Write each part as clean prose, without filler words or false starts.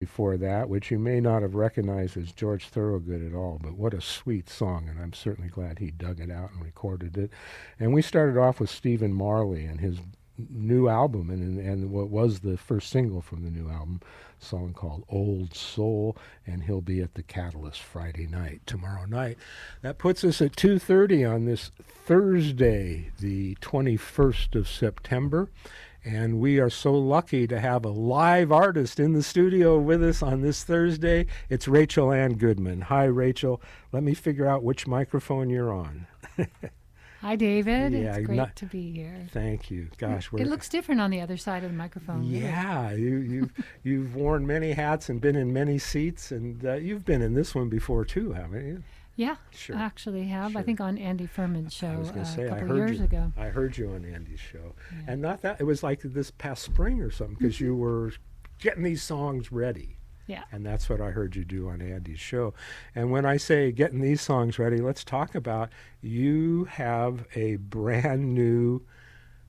before that, which you may not have recognized as George Thorogood at all, but what a sweet song, and I'm certainly glad he dug it out and recorded it. And we started off with Stephen Marley and his new album, and what was the first single from the new album, a song called Old Soul, and he'll be at the Catalyst Friday night, tomorrow night. That puts us at 2:30 on this Thursday, the 21st of September. And we are so lucky to have a live artist in the studio with us on this Thursday. It's Rachel Anne Goodman. Hi, Rachel. Let me figure out which microphone you're on. Hi, David. Yeah, it's great to be here. Thank you. Gosh, it looks different on the other side of the microphone. Yeah, you've worn many hats and been in many seats, and you've been in this one before too, haven't you? Yeah, sure. I actually have. Sure. I think on Andy Furman's show I was going to say, a couple years ago. I heard you on Andy's show. Yeah. And not that, it was like this past spring or something, because you were getting these songs ready. Yeah. And that's what I heard you do on Andy's show. And when I say getting these songs ready, let's talk about you have a brand new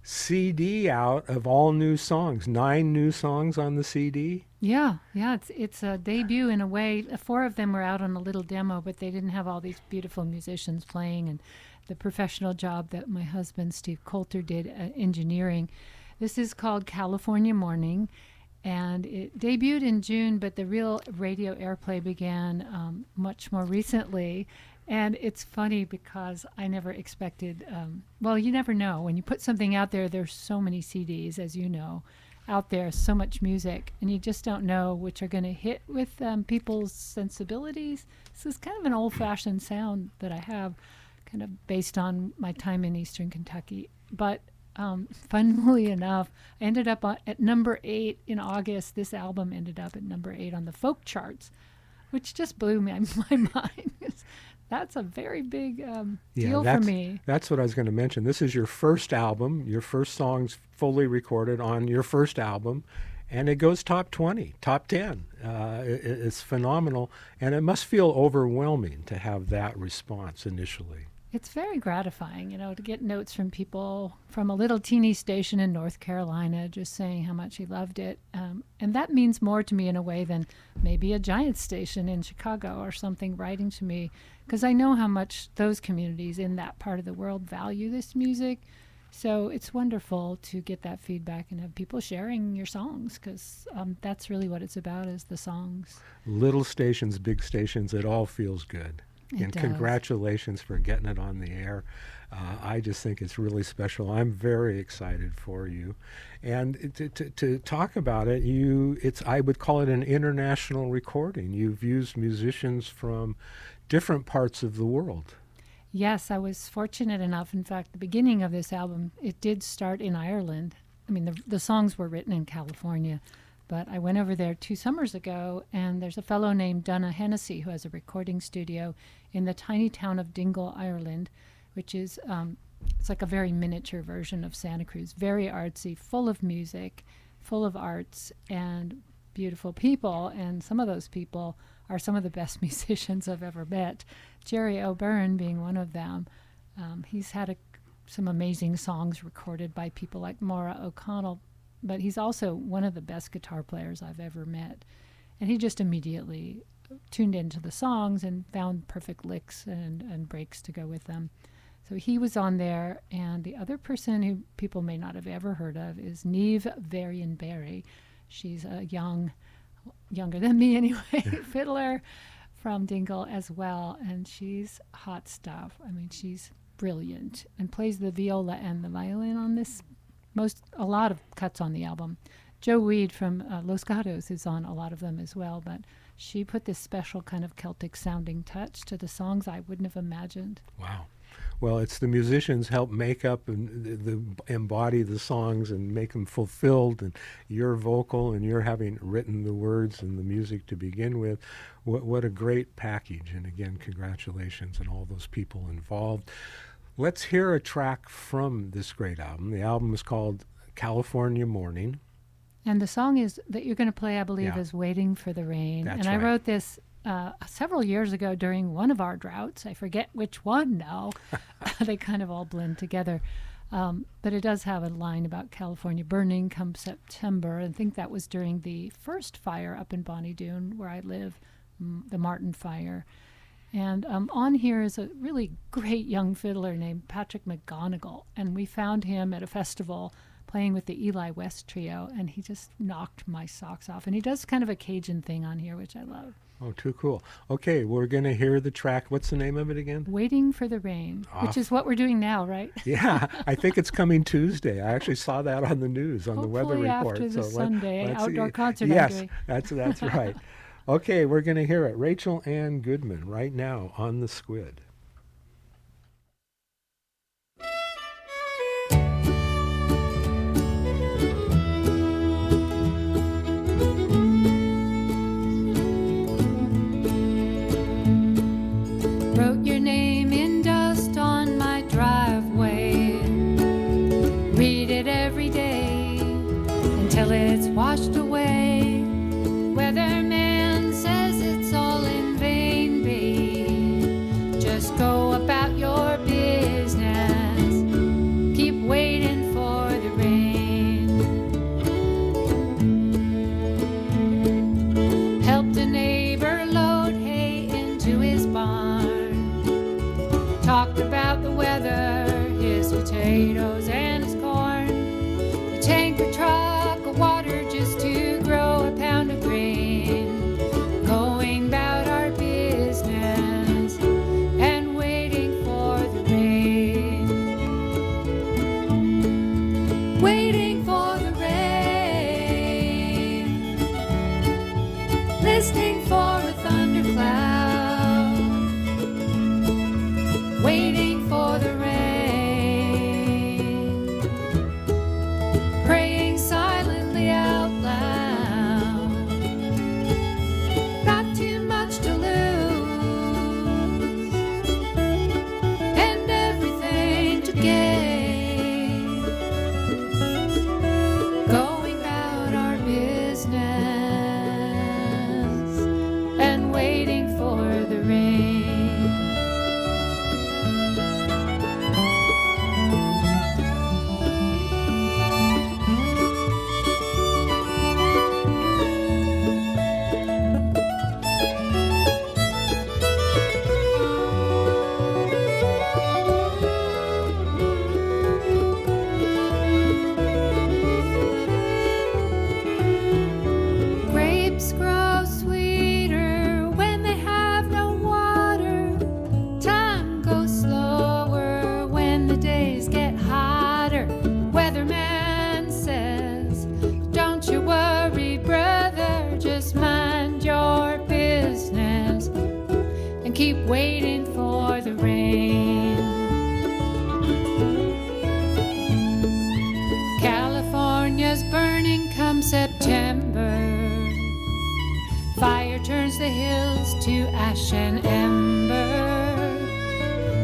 CD out of all new songs, 9 new songs on the CD. Yeah, it's a debut in a way. 4 of them were out on a little demo, but they didn't have all these beautiful musicians playing and the professional job that my husband, Steve Coulter, did at engineering. This is called California Morning, and it debuted in June, but the real radio airplay began much more recently. And it's funny because I never expected, well, you never know. When you put something out there, there's so many CDs, as you know, out there, so much music, and you just don't know which are going to hit with people's sensibilities. This is kind of an old-fashioned sound that I have, kind of based on my time in Eastern Kentucky. But funnily enough, I ended up at number 8 in August. This album ended up at number 8 on the folk charts, which just blew my mind. That's a very big deal for me. That's what I was going to mention. This is your first album, your first songs fully recorded on your first album, and it goes top 20, top 10. It's phenomenal, and it must feel overwhelming to have that response initially. It's very gratifying, to get notes from people from a little teeny station in North Carolina just saying how much he loved it. And that means more to me in a way than maybe a giant station in Chicago or something writing to me, because I know how much those communities in that part of the world value this music. So it's wonderful to get that feedback and have people sharing your songs, because that's really what it's about, is the songs. Little stations, big stations, it all feels good. And congratulations for getting it on the air. I just think it's really special. I'm very excited for you. And to talk about it, I would call it an international recording. You've used musicians from different parts of the world. Yes, I was fortunate enough. In fact, the beginning of this album, it did start in Ireland. I mean, the songs were written in California. But I went over there 2 summers ago, and there's a fellow named Donagh Hennessy who has a recording studio in the tiny town of Dingle, Ireland, which is it's like a very miniature version of Santa Cruz, very artsy, full of music, full of arts, and beautiful people. And some of those people are some of the best musicians I've ever met, Jerry O'Byrne being one of them. He's had some amazing songs recorded by people like Maura O'Connell, but he's also one of the best guitar players I've ever met. And he just immediately tuned into the songs and found perfect licks and breaks to go with them. So he was on there. And the other person who people may not have ever heard of is Niamh Varian Berry. She's a younger than me anyway, fiddler from Dingle as well. And she's hot stuff. I mean, she's brilliant and plays the viola and the violin on this. A lot of cuts on the album. Joe Weed from Los Gatos is on a lot of them as well, but she put this special kind of Celtic sounding touch to the songs I wouldn't have imagined. Wow. Well, it's the musicians help make up and embody the songs and make them fulfilled, and your vocal and you're having written the words and the music to begin with. What a great package. And again, congratulations on all those people involved. Let's hear a track from this great album. The album is called California Morning. And the song that you're going to play, I believe, is Waiting for the Rain. That's and right. I wrote this several years ago during one of our droughts. I forget which one now. They kind of all blend together. But it does have a line about California burning come September. I think that was during the first fire up in Bonnie Doon, where I live, the Martin Fire. And on here is a really great young fiddler named Patrick McGonigal. And we found him at a festival playing with the Eli West Trio, and he just knocked my socks off. And he does kind of a Cajun thing on here, which I love. Oh, too cool. Okay, we're going to hear the track. What's the name of it again? Waiting for the Rain, which is what we're doing now, right? Yeah, I think it's coming Tuesday. I actually saw that on the news, on the weather Hopefully report. after the Sunday outdoor concert yes, I'm doing. that's right. Okay, we're going to hear it. Rachel Anne Goodman right now on the Squid. Wrote your name in dust on my driveway. Read it every day until it's washed away. Weatherman says it's all in vain, babe. Just go about your business. Keep waiting for the rain. Helped a neighbor load hay into his barn. Talked about the weather, his potatoes and his corn. The tanker truck of water just to grow a pound of grain. Going about our business and waiting for the rain. Waiting for the rain. Listening for a thundercloud. Waiting for the rain, praying silently out loud. Not too much to lose, and everything to gain. Going about our business and waiting for the rain. Grapes grow sweeter when they have no water. Time goes slower when the days get hotter. Weatherman says, don't you worry, brother, just mind your business and keep waiting for the rain. California's burning come September. Fire turns the hills to ash and ember.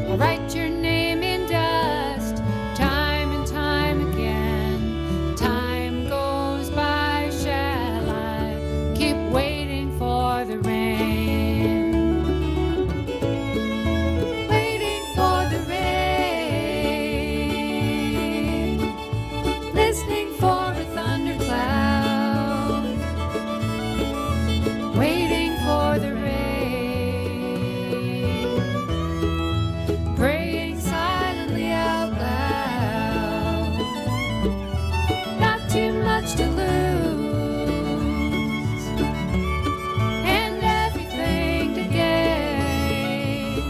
I'll write your name in dust, time and time again. Time goes by, shall I keep waiting for the rain? Waiting for the rain. Listening for a thundercloud. Waiting for the rain, praying silently out loud. Not too much to lose, and everything to gain.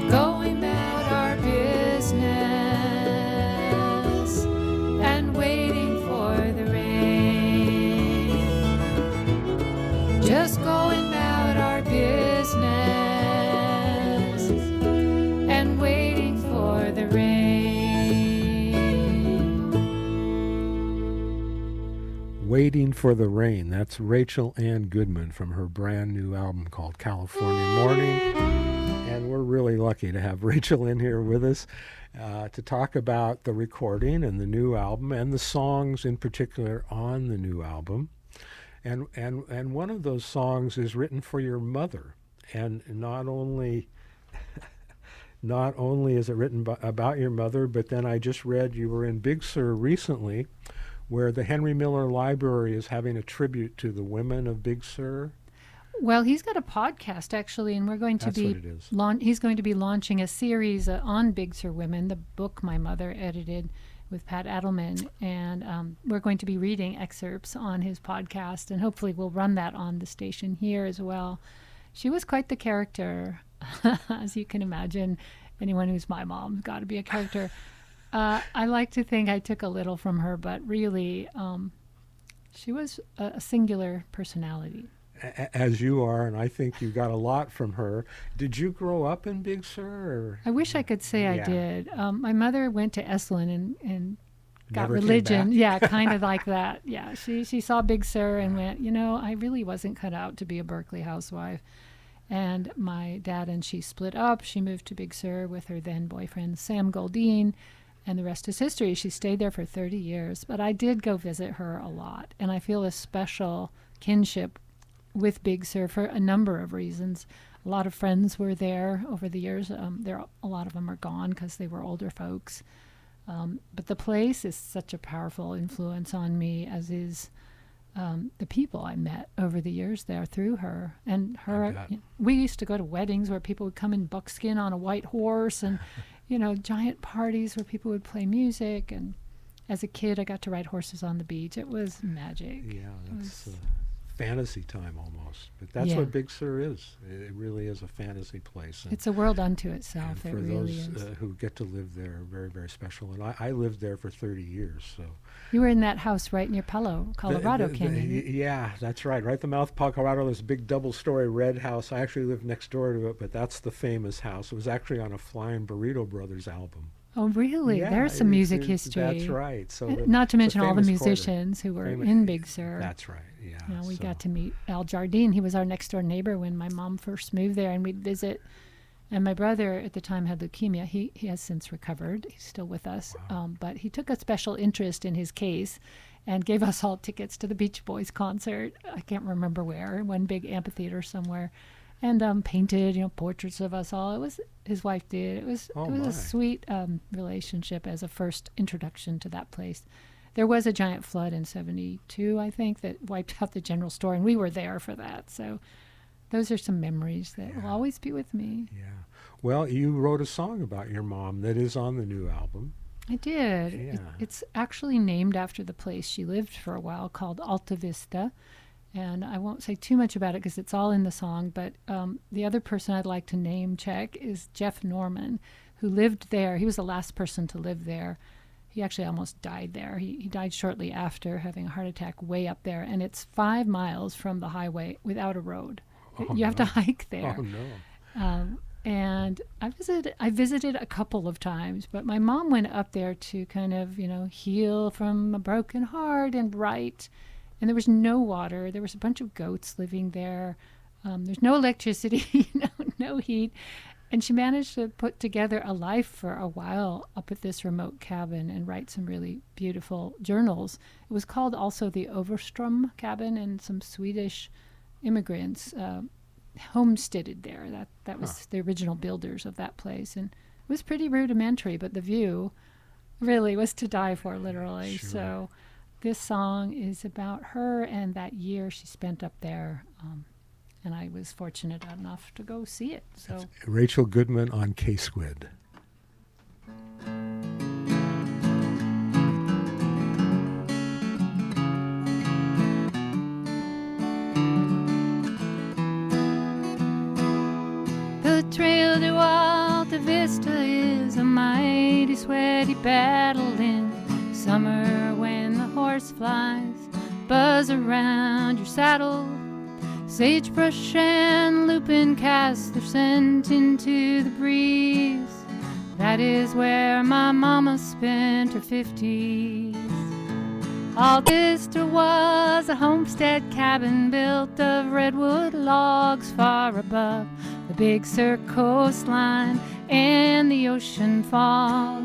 Going about our business and waiting for the rain. Just going about our business and waiting for the rain. Waiting for the Rain. That's Rachel Anne Goodman from her brand new album called California Morning. And we're really lucky to have Rachel in here with us to talk about the recording and the new album and the songs in particular on the new album. And one of those songs is written for your mother. And not only not only is it written about your mother, but then I just read you were in Big Sur recently, where the Henry Miller Library is having a tribute to the women of Big Sur. Well, he's got a podcast actually, and we're going to That's be what it is. he's going to be launching a series on Big Sur women, the book my mother edited with Pat Adelman, and we're going to be reading excerpts on his podcast, and hopefully we'll run that on the station here as well. She was quite the character, as you can imagine. Anyone who's my mom's got to be a character. I like to think I took a little from her, but really, she was a singular personality. As you are, and I think you got a lot from her. Did you grow up in Big Sur? Or? I wish I could say I Yeah. did. My mother went to Esalen and got Never came religion. back? Yeah, kind of like that. Yeah, she saw Big Sur and went, I really wasn't cut out to be a Berkeley housewife. And my dad and she split up. She moved to Big Sur with her then boyfriend, Sam Goldine, and the rest is history. She stayed there for 30 years. But I did go visit her a lot, and I feel a special kinship with Big Sur for a number of reasons. A lot of friends were there over the years. A lot of them are gone because they were older folks. But the place is such a powerful influence on me, as is the people I met over the years there through her. And her, we used to go to weddings where people would come in buckskin on a white horse, and giant parties where people would play music. And as a kid, I got to ride horses on the beach. It was magic. Yeah, that's fantasy time almost. But that's what Big Sur is. It really is a fantasy place. And, it's a world unto itself. and It for really those is. who get to live there, very, very special. And I lived there for 30 years. So You were in that house right near Palo, Colorado Canyon. Yeah, that's right. Right at the mouth of Colorado, there's a big double-story red house. I actually lived next door to it, but that's the famous house. It was actually on a Flying Burrito Brothers album. Oh, really? Yeah, There's some music it's- history. That's right. So Not to mention all the famous quarter. musicians who were Famous- in Big Sur. That's right. Yeah. We so- got to meet Al Jardine. He was our next door neighbor when my mom first moved there, and we'd visit. And my brother at the time had leukemia. He has since recovered. He's still with us. Wow. But he took a special interest in his case and gave us all tickets to the Beach Boys concert. I can't remember where, one big amphitheater somewhere. And painted, portraits of us all. It was his wife did. It was Oh, a my. sweet relationship as a first introduction to that place. There was a giant flood in '72, I think, that wiped out the general store, and we were there for that. So those are some memories that will Yeah. always be with me. Yeah. Well, you wrote a song about your mom that is on the new album. I did. Yeah. It's actually named after the place she lived for a while, called Alta Vista. And I won't say too much about it because it's all in the song, but the other person I'd like to name check is Jeff Norman, who lived there. He was the last person to live there. He actually almost died there. He died shortly after, having a heart attack way up there. And it's 5 miles from the highway without a road. Oh, You have no. to hike there. Oh, no. And I visited a couple of times, but my mom went up there to kind of, heal from a broken heart and write. And there was no water. There was a bunch of goats living there. There's no electricity, no heat. And she managed to put together a life for a while up at this remote cabin and write some really beautiful journals. It was called also the Overstrom cabin, and some Swedish immigrants homesteaded there. That was the original builders of that place. And it was pretty rudimentary, but the view really was to die for, literally. Sure. So this song is about her and that year she spent up there. And I was fortunate enough to go see it. So Rachel Goodman on Squid. the trail to Alta Vista is a mighty sweaty battle in summer when the horse flies buzz around your saddle. Sagebrush and lupin cast their scent into the breeze. That is where my mama spent her 50s. Alta Vista was a homestead cabin built of redwood logs far above the Big Sur coastline and the ocean fog.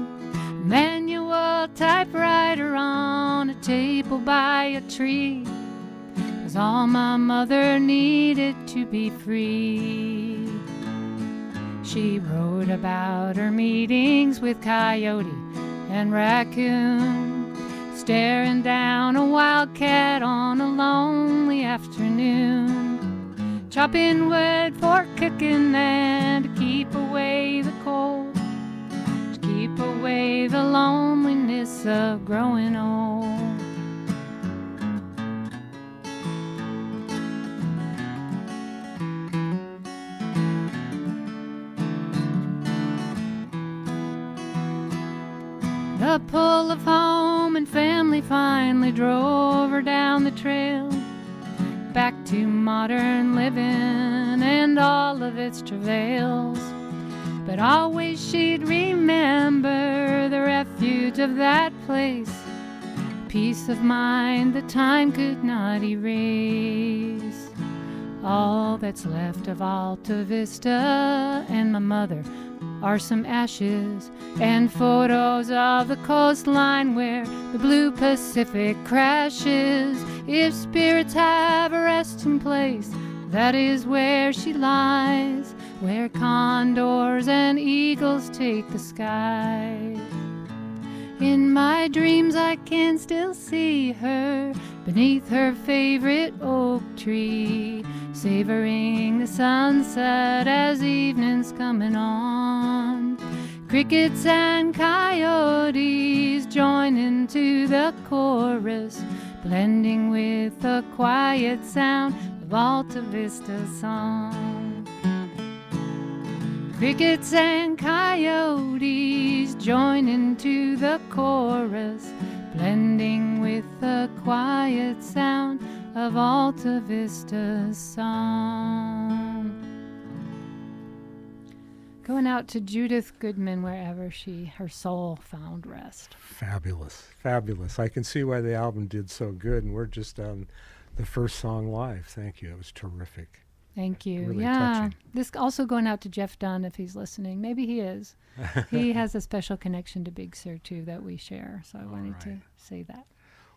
Manual typewriter on a table by a tree was all my mother needed to be free. She wrote about her meetings with coyote and raccoon, staring down a wildcat on a lonely afternoon, chopping wood for cooking and to keep away the cold, to keep away the loneliness of growing old. The pull of home and family finally drove her down the trail, back to modern living and all of its travails. But always she'd remember the refuge of that place, peace of mind that time could not erase. All that's left of Alta Vista and my mother are some ashes and photos of the coastline where the blue Pacific crashes. If spirits have a resting place, that is where she lies, where condors and eagles take the sky. In my dreams I can still see her beneath her favorite oak tree, savoring the sunset as evening's coming on. Crickets and coyotes join into the chorus, blending with the quiet sound of Alta Vista song. Crickets and coyotes join into the chorus, blending with the quiet sound of Alta Vista song. Going out to Judith Goodman wherever her soul found rest. Fabulous, fabulous. I can see why the album did so good, and we're just on the first song live. Thank you. It was terrific. Thank you. Really yeah. touching. This also going out to Jeff Dunn if he's listening. Maybe he is. He has a special connection to Big Sur too that we share. So I wanted to say that.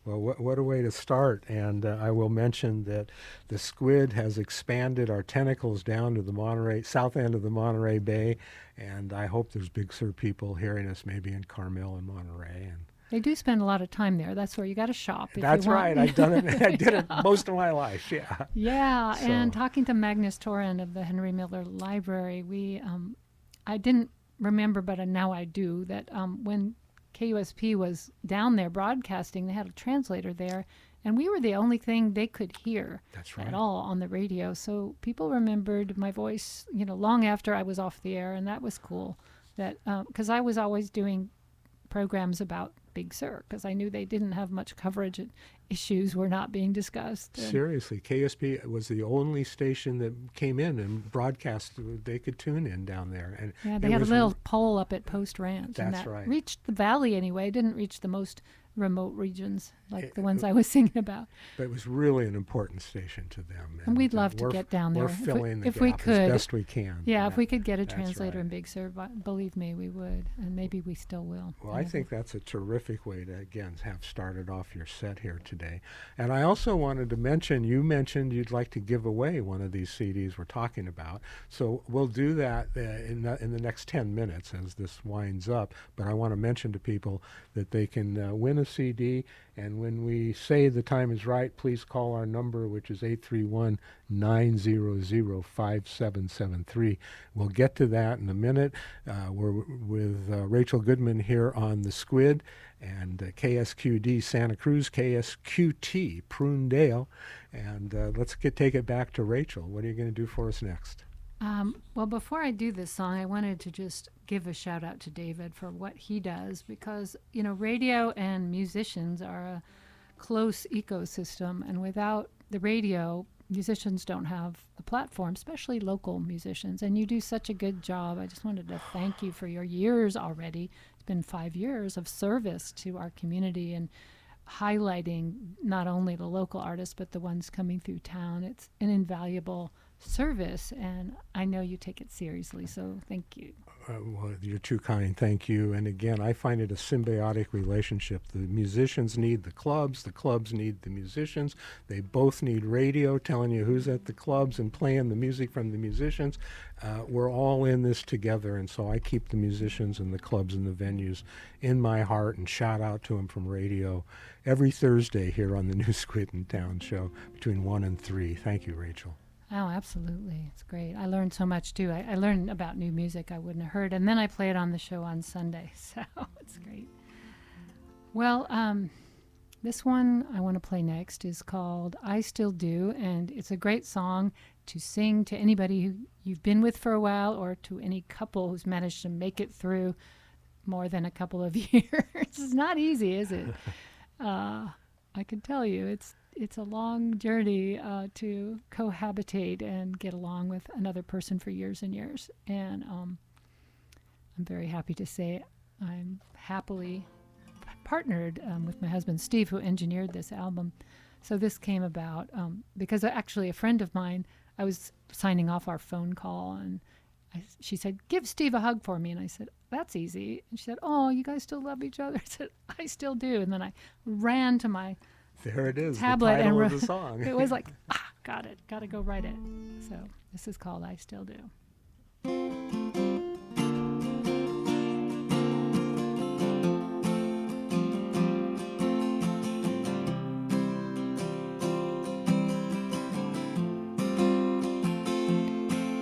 Well, what a way to start. And I will mention that the Squid has expanded our tentacles down to the south end of the Monterey Bay. And I hope there's Big Sur people hearing us maybe in Carmel and Monterey. And they do spend a lot of time there. That's where you got to shop. That's right. I've done it. I did it most of my life. Yeah. Yeah. So. And talking to Magnus Torrent of the Henry Miller Library, I didn't remember, but now I do, that when KUSP was down there broadcasting, they had a translator there, and we were the only thing they could hear at all on the radio. So people remembered my voice, long after I was off the air, and that was cool. That because I was always doing programs about Big Sur because I knew they didn't have much coverage and issues were not being discussed. Seriously, KSP was the only station that came in and broadcast. They could tune in down there. And yeah, they had a little pole up at Post Ranch. That's and that right. Reached the valley anyway. It didn't reach the most remote regions like the ones I was singing about. But it was really an important station to them. And we'd love to get down there. We're filling the if gap we could, as best we can. Yeah, if we could get a translator in Big Sur, believe me, we would. And maybe we still will. Well, I think that's a terrific way to, again, have started off your set here today. And I also wanted to mention, you mentioned you'd like to give away one of these CDs we're talking about. So we'll do that in the next 10 minutes as this winds up. But I want to mention to people that they can win a CD. And when we say the time is right, please call our number, which is 831-900-5773. We'll get to that in a minute. We're with Rachel Goodman here on the Squid and KSQD Santa Cruz, KSQT Prunedale. And let's take it back to Rachel. What are you going to do for us next? Well, before I do this song, I wanted to just give a shout out to David for what he does because, radio and musicians are a close ecosystem. And without the radio, musicians don't have a platform, especially local musicians. And you do such a good job. I just wanted to thank you for your years already. It's been 5 years of service to our community and highlighting not only the local artists, but the ones coming through town. It's an invaluable service, and I know you take it seriously, so thank you. Well, you're too kind. Thank you. And again, I find it a symbiotic relationship. The musicians need the clubs need the musicians. They both need radio telling you who's at the clubs and playing the music from the musicians. We're all in this together, and so I keep the musicians and the clubs and the venues in my heart and shout out to them from radio every Thursday here on the new Squid in Town show between 1 and 3. Thank you, Rachel. Oh, absolutely. It's great. I learned so much too. I learned about new music I wouldn't have heard, and then I play it on the show on Sunday, so it's great. Well, this one I want to play next is called I Still Do, and it's a great song to sing to anybody who you've been with for a while or to any couple who's managed to make it through more than a couple of years. It's not easy, is it? I can tell you, it's a long journey to cohabitate and get along with another person for years and years. And I'm very happy to say I'm happily partnered with my husband, Steve, who engineered this album. So this came about because actually a friend of mine, I was signing off our phone call, and she said, "Give Steve a hug for me." And I said, "That's easy." And she said, "Oh, you guys still love each other?" I said, "I still do." And then I ran to my There it is, tablet the title and of the song. it was like, got it, got to go write it. So this is called I Still Do.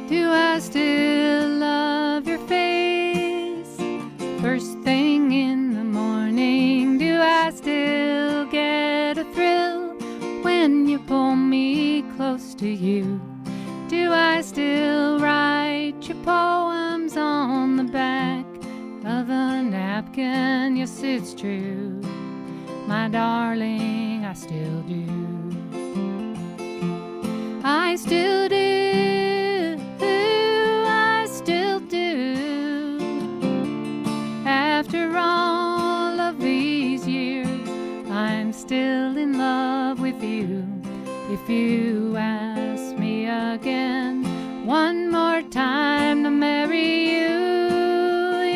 Do I still love your face? First thing in the morning, do I still get a thrill when you pull me close to you? Do I still write your poems on the back of a napkin? Yes, it's true, my darling, I still do. I still do. I still do. After all of these years, I'm still in love with you. If you ask me again one more time to marry you,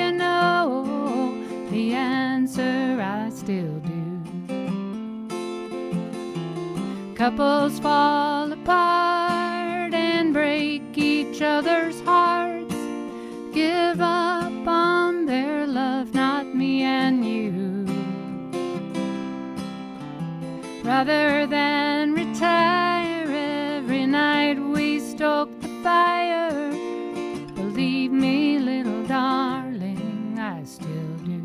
you know the answer, I still do. Couples fall apart and break each other's hearts, give up on their love, not me and you. Rather than retire every night, we stoke the fire. Believe me, little darling, I still do.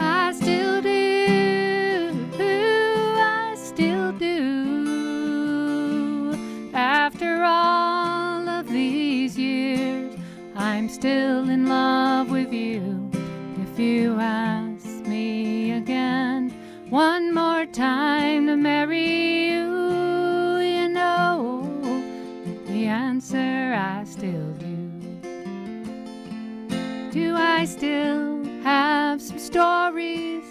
I still do, I still do. After all of these years, I'm still in love with you. If you ask me again one more time to marry you, you know the answer, I still do. Do I still have some stories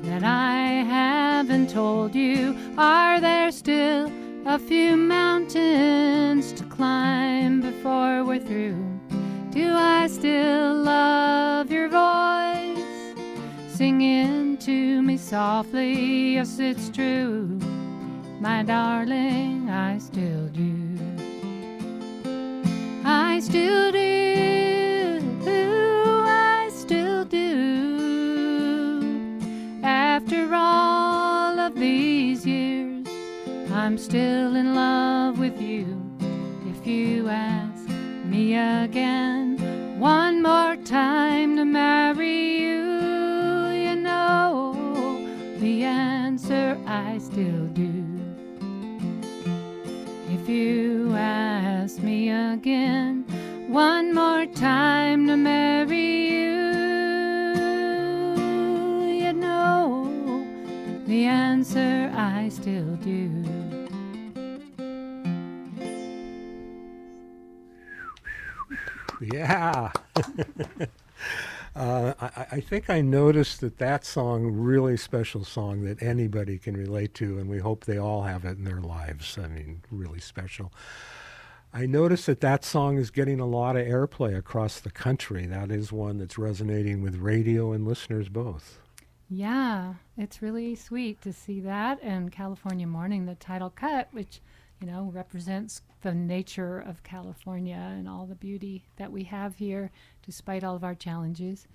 that I haven't told you? Are there still a few mountains to climb before we're through? Do I still love your voice singing to me softly? Yes, it's true, my darling, I still do. I still do. I still do. After all of these years, I'm still in love with you. If you ask me again one more time to marry you, you know the answer, I still do. If you ask me again one more time to marry you, Yeah. I think I noticed that song, really special song that anybody can relate to, and we hope they all have it in their lives. I mean, really special. I noticed that song is getting a lot of airplay across the country. That is one that's resonating with radio and listeners both. Yeah, it's really sweet to see that. And California Morning, the title cut, which, represents the nature of California and all the beauty that we have here, despite all of our challenges.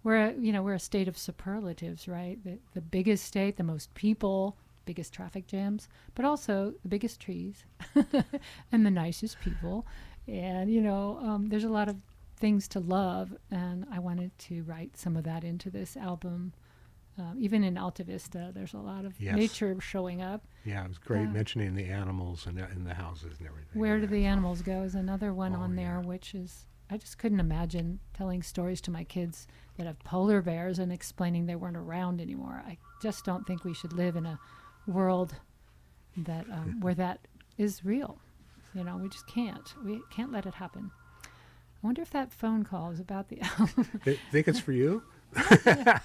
We're a state of superlatives, right? The biggest state, the most people, biggest traffic jams, but also the biggest trees and the nicest people. And, there's a lot of things to love. And I wanted to write some of that into this album. Even in Alta Vista, there's a lot of nature showing up. Yeah, it was great mentioning the animals and the houses and everything. Where Do the Animals Go is another one on there, which is, I just couldn't imagine telling stories to my kids that have polar bears and explaining they weren't around anymore. I just don't think we should live in a world that where that is real. We just can't. We can't let it happen. I wonder if that phone call is about the album. Think it's for you?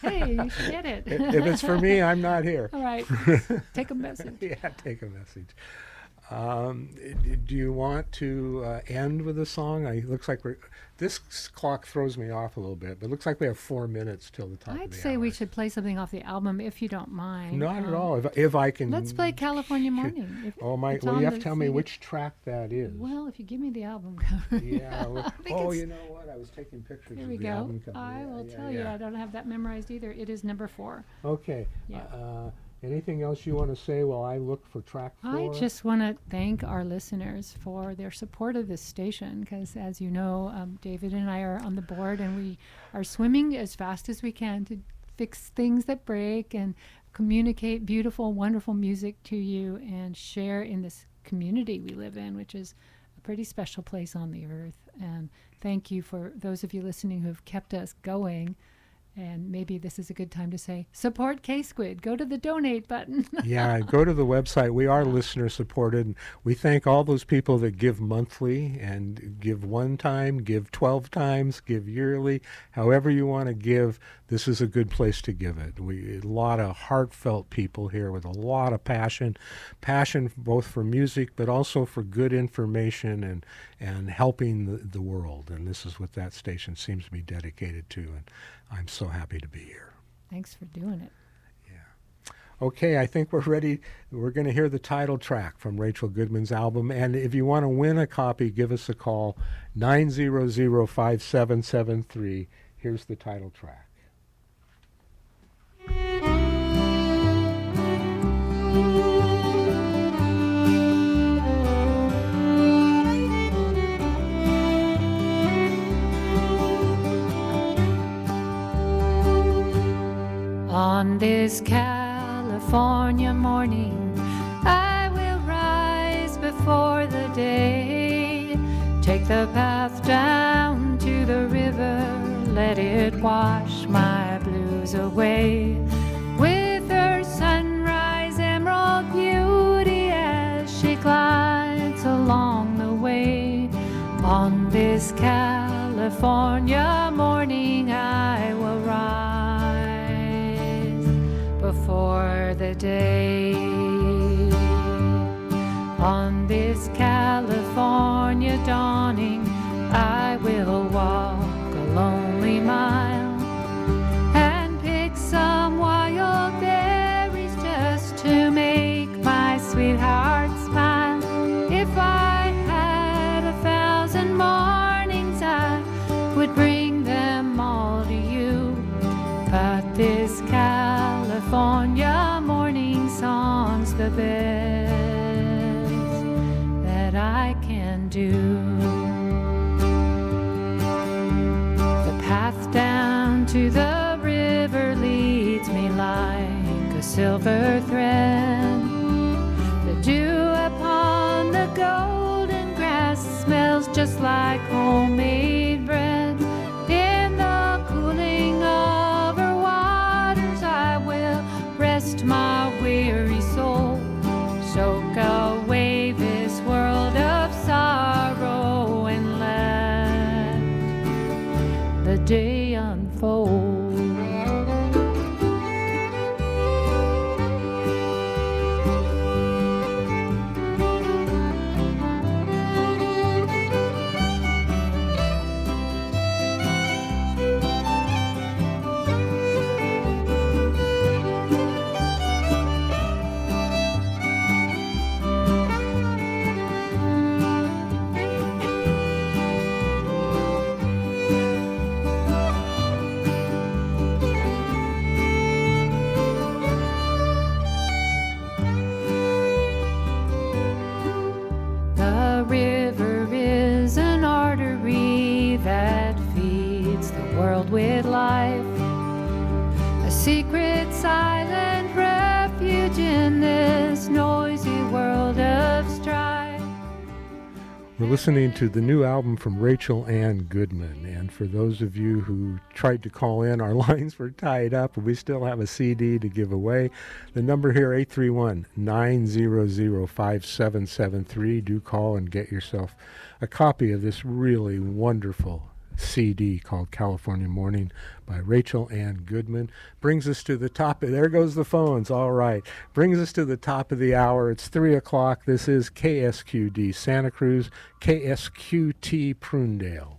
Hey, you should get it. If it's for me, I'm not here. All right. Take a message. Yeah, take a message. Do you want to end with a song? It looks like this clock throws me off a little bit, but it looks like we have 4 minutes till the top of the I'd say hour. we should play something off the album if you don't mind. Not at all. If I can. Let's play California Morning. Well, you have to tell me which track that is. Well, if you give me the album cover. Yeah. You know what? I was taking pictures Here of we the go. album cover. I will tell you, I don't have that memorized either. It is number 4. Okay. Yeah. Anything else you want to say while I look for track 4? I just want to thank our listeners for their support of this station because, as you know, David and I are on the board and we are swimming as fast as we can to fix things that break and communicate beautiful, wonderful music to you and share in this community we live in, which is a pretty special place on the earth. And thank you for those of you listening who have kept us going. And maybe this is a good time to say, support K-Squid. Go to the donate button. Yeah, go to the website. We are listener supported. And we thank all those people that give monthly and give one time, give 12 times, give yearly. However you want to give, this is a good place to give it. A lot of heartfelt people here with a lot of passion both for music, but also for good information and helping the world. And this is what that station seems to be dedicated to. And I'm so happy to be here. Thanks for doing it. Yeah. Okay, I think we're ready. We're going to hear the title track from Rachel Goodman's album. And if you want to win a copy, give us a call, 900-5773. Here's the title track. On this California morning, I will rise before the day. Take the path down to the river, let it wash my blues away. With her sunrise emerald beauty as she glides along the way. On this California morning, I will rise before the day. On this California dawning, I will walk a lonely mile and pick some wild berries just to make my sweetheart smile. If I had 1,000 mornings, I would bring them all to you. But this California morning song's the best that I can do. The path down to the river leads me like a silver thread. The dew upon the golden grass smells just like homemade bread. In the cooling of her waters, I will rest my weary soul. Soak away this world of sorrow and let unfold. The river is an artery that feeds the world with life, a secret silent refuge in this noisy world of strife. We're listening to the new album from Rachel Anne Goodman, and for those of you who tried to call in, our lines were tied up, and we still have a CD to give away. The number here, 831-900-5773. Do call and get yourself a copy of this really wonderful CD called California Morning by Rachel Anne Goodman. Brings us to the top. There goes the phones. All right. Brings us to the top of the hour. It's 3 o'clock. This is KSQD Santa Cruz, KSQT Prunedale.